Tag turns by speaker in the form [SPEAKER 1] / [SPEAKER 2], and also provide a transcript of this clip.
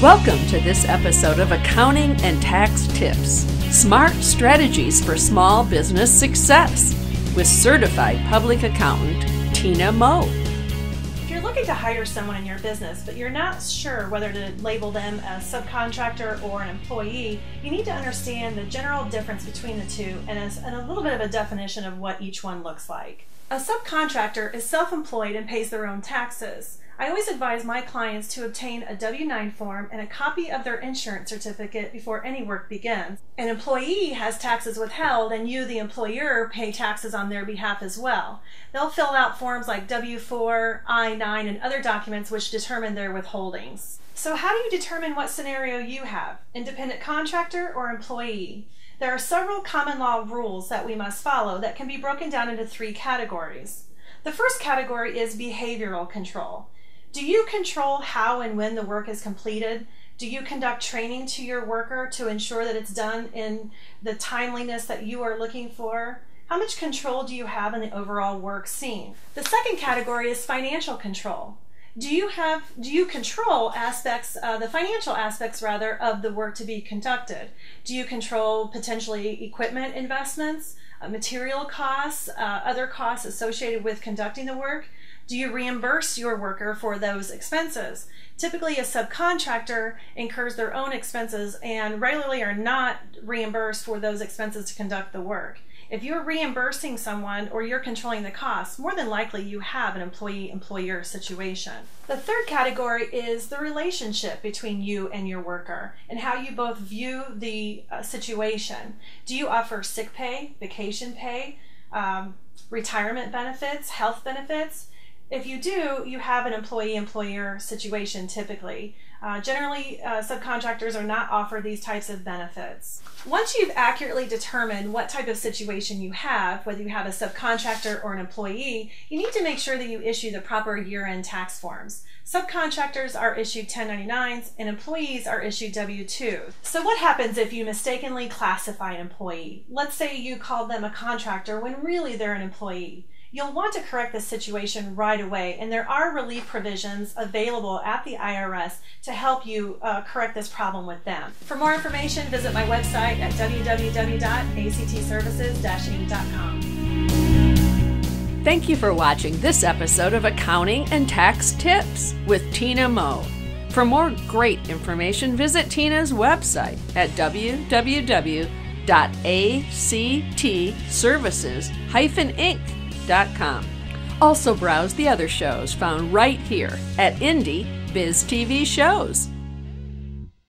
[SPEAKER 1] Welcome to this episode of Accounting and Tax Tips, Smart Strategies for Small Business Success, with Certified Public Accountant Tina Moe.
[SPEAKER 2] If you're looking to hire someone in your business, but you're not sure whether to label them a subcontractor or an employee, you need to understand the general difference between the two and a little bit of a definition of what each one looks like. A subcontractor is self-employed and pays their own taxes. I always advise my clients to obtain a W-9 form and a copy of their insurance certificate before any work begins. An employee has taxes withheld, and you, the employer, pay taxes on their behalf as well. They'll fill out forms like W-4, I-9, and other documents which determine their withholdings. So how do you determine what scenario you have? Independent contractor or employee? There are several common law rules that we must follow that can be broken down into three categories. The first category is behavioral control. Do you control how and when the work is completed? Do you conduct training to your worker to ensure that it's done in the timeliness that you are looking for? How much control do you have in the overall work scene? The second category is financial control. Do you control the financial aspects of the work to be conducted? Do you control potentially equipment investments, material costs, other costs associated with conducting the work? Do you reimburse your worker for those expenses? Typically, a subcontractor incurs their own expenses and regularly are not reimbursed for those expenses to conduct the work. If you're reimbursing someone or you're controlling the costs, more than likely you have an employee-employer situation. The third category is the relationship between you and your worker and how you both view the situation. Do you offer sick pay, vacation pay, retirement benefits, health benefits? If you do, you have an employee-employer situation typically. Generally, subcontractors are not offered these types of benefits. Once you've accurately determined what type of situation you have, whether you have a subcontractor or an employee, you need to make sure that you issue the proper year-end tax forms. Subcontractors are issued 1099s and employees are issued W-2s. So what happens if you mistakenly classify an employee? Let's say you called them a contractor when really they're an employee. You'll want to correct this situation right away, and there are relief provisions available at the IRS to help you correct this problem with them. For more information, visit my website at www.actservices-inc.com.
[SPEAKER 1] Thank you for watching this episode of Accounting and Tax Tips with Tina Moe. For more great information, visit Tina's website at www.actservices-inc.com. Also browse the other shows found right here at Indie Biz TV Shows.